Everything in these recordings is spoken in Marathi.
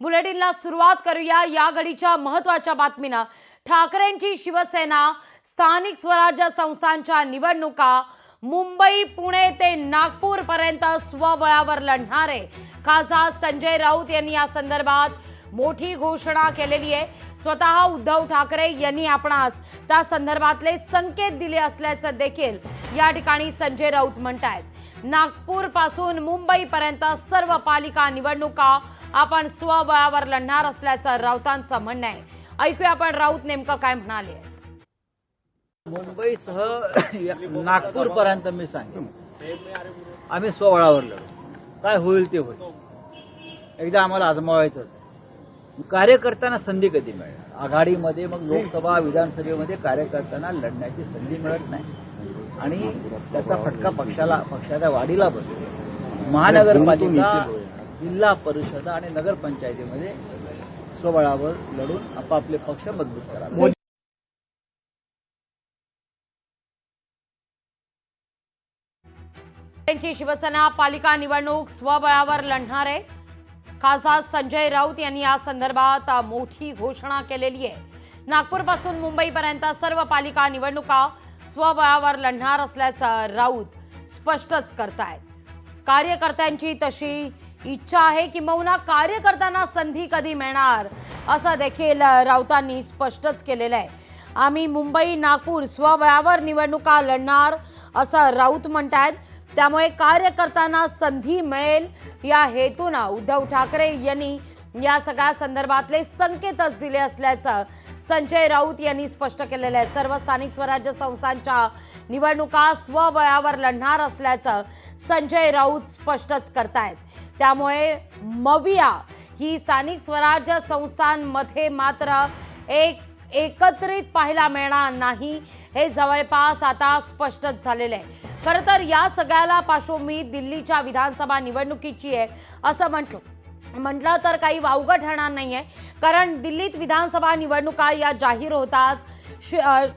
बुलेटिनला सुरुवात करूया या घडीच्या महत्त्वाच्या बातमीनं। ठाकरेंची शिवसेना स्थानिक स्वराज्य संस्थांच्या निवडणुका मुंबई पुणे ते नागपूर पर्यंत स्वबळावर लढणार आहे। खासदार संजय राऊत यांनी या संदर्भात मोठी घोषणा केलेली आहे। स्वतः उद्धव ठाकरे यांनी आपणास त्या संदर्भातले संकेत दिले असल्याचं देखील या ठिकाणी संजय राऊत म्हणतायत। नागपूर पासून मुंबई पर्यंत सर्व पालिका निवडणुका आपण स्वबळावर लढणार असल्याचं राऊतांचं म्हणणं आहे। ऐकूया आपण राऊत नेमकं काय म्हणाले। मुंबईसह नागपूर पर्यंत मी सांगतो आम्ही स्वबळावर लढू, काय होईल ते होईल। एकदा आम्हाला आजमावायचं। कार्यकर्त्यांना संधी कधी मिळेल? आघाडीमध्ये मग लोकसभा विधानसभेमध्ये कार्यकर्त्यांना लढण्याची संधी मिळत नाही आणि त्याचा फटका पक्षाच्या वाढीला बसतो। महानगरपालिका, जिल्हा परिषद आणि नगरपंचायतीमध्ये स्वबळावर लढून आपापले पक्ष मजबूत करावे। त्यांची शिवसेना पालिका निवडणूक स्वबळावर लढणार आहे। खासदार संजय राऊत यांनी या संदर्भात मोठी घोषणा केलेली आहे। नागपूर पासून मुंबई पर्यंत सर्व पालिका निवडणुका स्वबळावर लढणार असल्याचं राऊत स्पष्टच करतायत। कार्यकर्त्यांची तशी इच्छा आहे किंबहुना कार्यकर्त्यांना संधी कधी मिळणार असं देखील राऊतांनी स्पष्टच केलेलं आहे। आम्ही मुंबई नागपूर स्वबळावर निवडणुका लढणार असं राऊत म्हणतायत। त्यामुळे कार्यकर्त्यांना संधी मिळेल या हेतूने उद्धव ठाकरे यांनी या सगळ्या संदर्भातले संकेतच दिले असल्याचं संजय राऊत यांनी स्पष्ट केलेलं आहे। सर्व स्थानिक स्वराज्य संस्थांच्या निवडणुका स्वबळावर लढणार असल्याचं संजय राऊत स्पष्टच करतायत। त्यामुळे मविया ही स्थानिक स्वराज्य संस्थांमध्ये मात्र एकत्रित पाहायला मिळणार नाही हे जवळपास आता स्पष्टच झालेलं आहे। खरं तर या सगळ्याला पार्श्वभूमी दिल्लीच्या विधानसभा निवडणुकीची आहे असं म्हटलं तर काही वावगं ठरणार नाहीये। कारण दिल्लीत विधानसभा निवडणुका या जाहीर होताच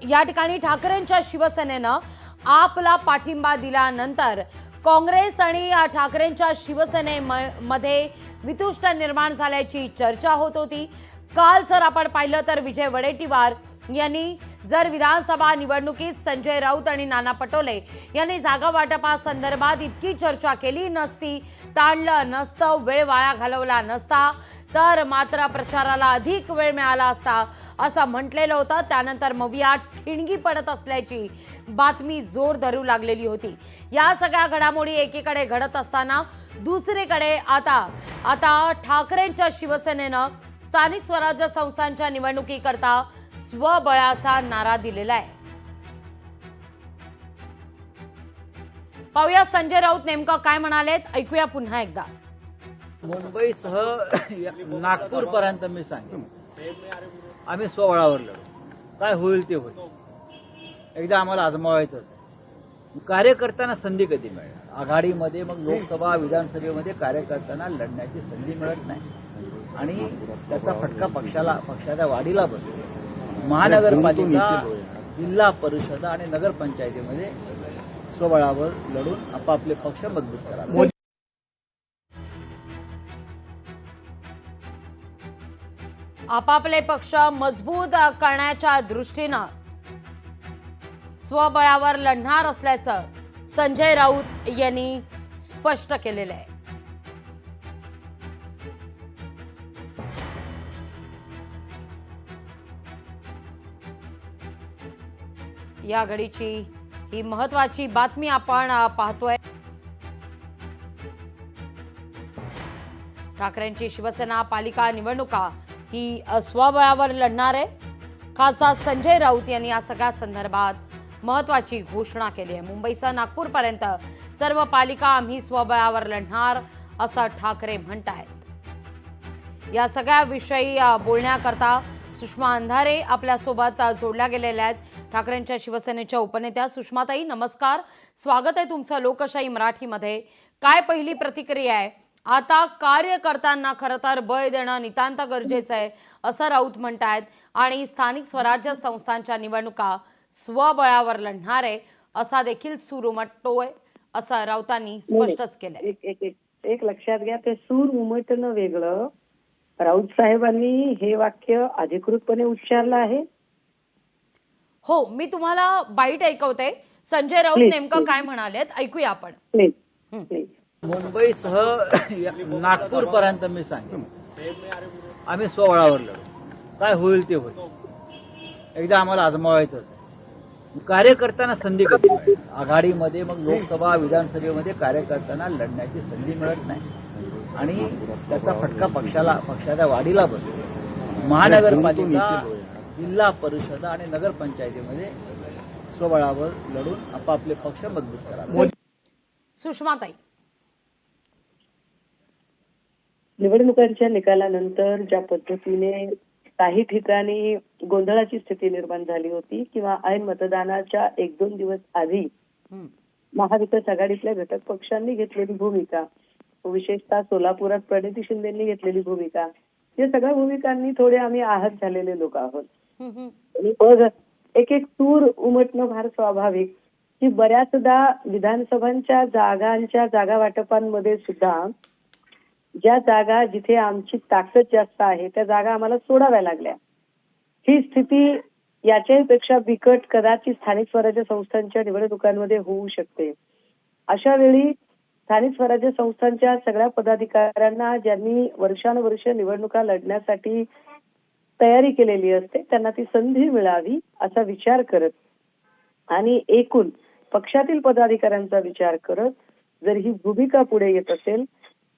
या ठिकाणी ठाकरेंच्या शिवसेनेनं आपला पाठिंबा दिल्यानंतर काँग्रेस आणि ठाकरेंच्या शिवसेनेमध्ये वितुष्ट निर्माण झाल्याची चर्चा होत होती। काल जर आपण पाहिलं तर विजय वडेट्टीवार यांनी जर विधानसभा निवडणुकीत संजय राऊत आणि नाना पटोले यांनी जागा वाटपासंदर्भात इतकी चर्चा केली नसती, ताणलं नसतं, वेळ वाया घालवला नसता, तर मात्र प्रचाराला अधिक वेळ मिळाला असता असं म्हटलेलं होतं। त्यानंतर मविया ठिणगी पडत असल्याची बातमी जोर धरू लागलेली होती। या सगळ्या घडामोडी एकीकडे घडत असताना दुसरीकडे आता ठाकरेंच्या शिवसेनेनं स्थानिक स्वराज्य संस्थांच्या निवडणुकीकरता स्वबळाचा नारा दिलेला आहे। पाहूया संजय राऊत नेमकं काय म्हणालेत, ऐकूया पुन्हा एकदा। मुंबईसह नागपूर पर्यंत मी सांगतो आम्ही स्वबळावर लढू, काय होईल ते होईल। एकदा आम्हाला आजमावायचं। कार्यकर्त्यांना संधी कधी मिळेल? आघाडीमध्ये मग लोकसभा विधानसभेमध्ये कार्यकर्त्यांना लढण्याची संधी मिळत नाही आणि त्याचा फटका पक्षाच्या वाढीला बसतो। महानगरपालिका, जिल्हा परिषद आणि नगरपंचायतीमध्ये स्वबळावर लढून आपापले पक्ष मजबूत करावे। आपापले पक्ष मजबूत करण्याच्या दृष्टीनं स्वबळावर लढणार असल्याचं संजय राऊत यांनी स्पष्ट केलेलं आहे। या घडीची ही महत्त्वाची बातमी आपण पाहतोय। ठाकरेंची शिवसेना पालिका निवडणुका ही स्वबळावर लढणार आहे। खासदार संजय राऊत यांनी या सगळ्या संदर्भात महत्त्वाची घोषणा केली आहे। मुंबईसह नागपूर पर्यंत सर्व पालिका आम्ही स्वबळावर लढणार असं ठाकरे म्हणतायत। या सगळ्या विषयी बोलण्याकरता सुषमा अंधारे आपल्यासोबत जोडल्या गेलेल्या आहेत। ठाकरेंच्या शिवसेनेच्या उपनेत्या सुषमाताई, नमस्कार, स्वागत आहे तुमचं लोकशाही मराठीमध्ये। काय पहिली प्रतिक्रिया आहे? आता कार्यकर्त्यांना खरं तर बळ देणं नितांत गरजेचं आहे असं राऊत म्हणतायत आणि स्थानिक स्वराज्य संस्थांच्या निवडणुका स्वबळावर लढणार आहे असा देखील सूर उमटतोय असं राऊतांनी स्पष्टच केलंय। एक लक्षात घ्या, ते सूर उमटणं वेगळं राऊत साहेबांनी हे वाक्य अधिकृतपणे उच्चारलं आहे. हो, मी तुम्हाला बाईट ऐकवते. संजय राऊत Please, नेमकं please. काय म्हणालेत ऐकूया आपण. प्लीज हं. प्लीज. मुंबईसह नागपूर पर्यंत मी सांगेन आम्ही स्वबळावर लढू. काय होईल ते होईल. एकदा आम्हाला आजमावायचं आहे. कार्यकर्त्यांना संधी कधी मिळेल? आघाडीमध्ये मग लोकसभा विधानसभेमध्ये कार्यकर्त्यांना लढण्याची संधी मिळत नाही आणि त्याचा फटका पक्षाच्या वाढीला बसतो. महानगरपालिका, जिल्हा परिषद आणि नगरपंचायतीमध्ये स्वबळावर लढून आपापले पक्ष मजबूत करा. सुषमाताई. निवडणुकांच्या निकालानंतर ज्या पद्धतीने काही ठिकाणी गोंधळाची स्थिती निर्माण झाली होती किंवा ऐन मतदानाच्या 1-2 दिवस आधी हं. महाविकास आघाडीतल्या घटक पक्षांनी घेतलेली भूमिका, विशेषतः सोलापुरात प्रणिती शिंदेंनी घेतलेली भूमिका, या सगळ्या भूमिकांनी थोडे आम्ही आहत झालेले लोक आहोत. हं, हं. आणि मग एक सूर उमटणं फार स्वाभाविक की बऱ्याचदा विधानसभांच्या जागा वाटपांमध्ये सुद्धा ज्या जागा जिथे आमची ताकद जास्त आहे त्या जागा आम्हाला सोडाव्या लागल्या. ही स्थिती याच्याही पेक्षा बिकट कदाचित स्थानिक स्वराज्य संस्थांच्या निवडणुकांमध्ये होऊ शकते. अशा वेळी स्थानिक स्वराज्य संस्थांच्या सगळ्या पदाधिकाऱ्यांना ज्यांनी वर्षानुवर्ष निवडणुका लढण्यासाठी तयारी केलेली असते त्यांना ती संधी मिळावी असा विचार करत आणि एकूण पक्षातील पदाधिकाऱ्यांचा विचार करत जर ही भूमिका पुढे येत असेल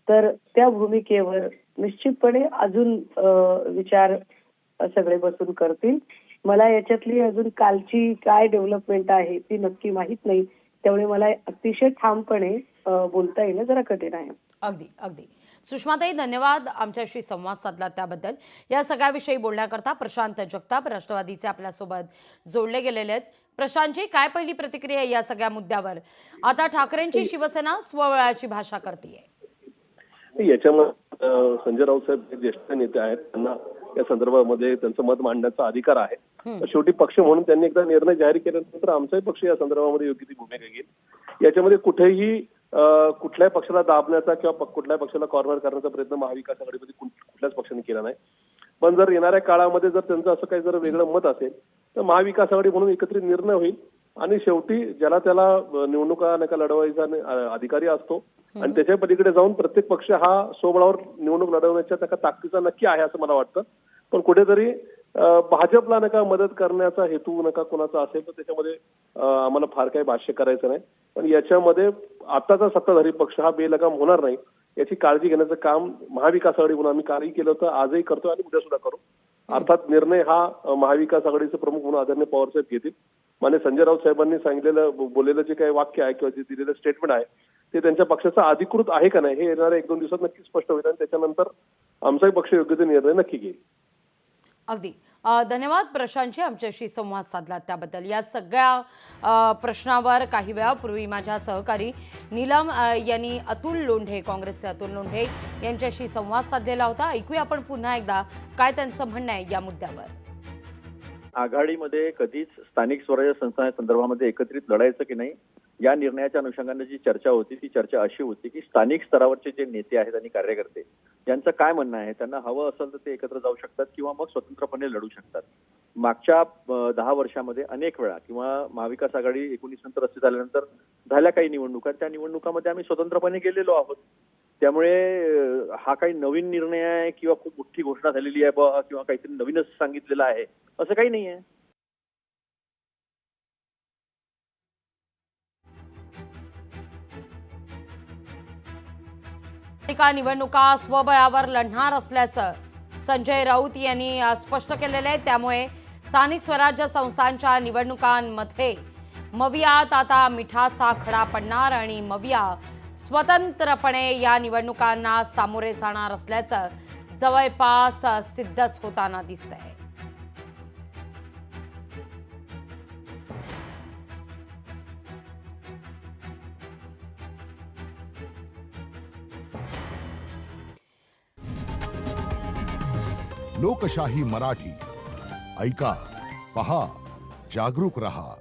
तर त्या भूमिकेवर निश्चितपणे अजून विचार सगळे बसून करतील. मला याच्यातली अजून कालची काय डेव्हलपमेंट आहे ती नक्की माहित नाही, त्यामुळे मला अतिशय ठामपणे बोलता येणं जरा कठीण आहे. अगदी अगदी. सुषमाताई, धन्यवाद आमच्याशी संवाद साधला त्याबद्दल. या सगळ्याविषयी बोलण्याकरता प्रशांत जगताप राष्ट्रवादीचे आपल्यासोबत जोडले गेलेले आहेत. प्रशांतजी, काय पहिली प्रतिक्रिया आहे या सगळ्या मुद्द्यावर? आता ठाकरेंची शिवसेना स्वबळाची भाषा करतेय. याच्यामध्ये संजय राऊत साहेब हे ज्येष्ठ नेते आहेत, त्यांना या संदर्भामध्ये त्यांचं मत मांडण्याचा अधिकार आहे. शेवटी पक्ष म्हणून त्यांनी एकदा निर्णय जाहीर केल्यानंतर आमचाही पक्ष या संदर्भामध्ये योग्य ती भूमिका घेईल. याच्यामध्ये कुठेही कुठल्याही पक्षाला दाबण्याचा किंवा कुठल्याही पक्षाला कॉर्नर करण्याचा प्रयत्न महाविकास आघाडीमध्ये कुठल्याच पक्षाने केला नाही. पण जर येणाऱ्या काळामध्ये जर त्यांचं असं काही जर वेगळं मत असेल तर महाविकास आघाडी म्हणून एकत्रित निर्णय होईल आणि शेवटी ज्याला त्याला निवडणुका नका लढवायचा अधिकारी असतो आणि त्याच्या पलीकडे जाऊन प्रत्येक पक्ष हा स्वबळावर निवडणूक लढवण्याच्या त्या ताकदीचा नक्की आहे असं मला वाटतं. पण कुठेतरी भाजपला नका मदत करण्याचा हेतू नका कोणाचा असेल तर त्याच्यामध्ये आम्हाला फार काही भाष्य करायचं नाही. पण याच्यामध्ये आताचा सत्ताधारी पक्ष हा बेलगाम होणार नाही याची काळजी घेण्याचं काम महाविकास आघाडी म्हणून आम्ही कालही केलं होतं, आजही करतो आणि उद्या सुद्धा करू. अर्थात निर्णय हा महाविकास आघाडीचे प्रमुख म्हणून आदरणीय पवार साहेब घेतील. मान्य संजय राऊत साहेबांनी सांगितलेलं बोललेलं जे काही वाक्य आहे किंवा जे दिलेलं स्टेटमेंट आहे ते त्यांच्या पक्षाचा अधिकृत आहे का नाही हे येणाऱ्या 1-2 दिवसात नक्की स्पष्ट होईल आणि त्याच्यानंतर आमचाही पक्ष योग्य ते निर्णय नक्की घेईल. अगदी धन्यवाद प्रशांतजी, आमच्याशी संवाद साधला त्याबद्दल. या सगळ्या प्रश्नावर काही वेळापूर्वी माझ्या सहकारी नीलम यांनी अतुल लोंढे, काँग्रेसचे अतुल लोंढे यांच्याशी संवाद साधलेला होता. ऐकूया आपण पुन्हा एकदा काय त्यांचं म्हणणं आहे या मुद्द्यावर. आघाडीमध्ये कधीच स्थानिक स्वराज्य संस्थांसंदर्भामध्ये एकत्रित लढायचं की नाही या निर्णयाच्या अनुषंगाने जी चर्चा होती ती चर्चा अशी होती की स्थानिक स्तरावरचे जे नेते आहेत आणि कार्यकर्ते यांचं काय म्हणणं आहे, त्यांना हवं असेल तर ते एकत्र जाऊ शकतात किंवा मग स्वतंत्रपणे लढू शकतात. मागच्या 10 वर्षामध्ये अनेक वेळा किंवा महाविकास आघाडी 19 नंतर अस्तित्वात आल्यानंतर झाल्या काही निवडणुका, त्या निवडणुकामध्ये आम्ही स्वतंत्रपणे गेलेलो आहोत. त्यामुळे हा काही नवीन निर्णय आहे किंवा खूप मोठी घोषणा झालेली आहे किंवा काहीतरी नवीनच सांगितलेलं आहे असं काही नाही आहे. निवडणुका स्वबळावर लढणार असल्याचं संजय राऊत यांनी स्पष्ट केलेलं आहे. त्यामुळे स्थानिक स्वराज्य संस्थांच्या निवडणुकांमध्ये मवियात आता मिठाचा खडा पडणार आणि मविया स्वतंत्रपणे या निवडणुकांना सामोरे जाणार असल्याचं जवळपास सिद्धच होताना दिसतंय. लोकशाही मराठी ऐका, पहा, जागरूक रहा.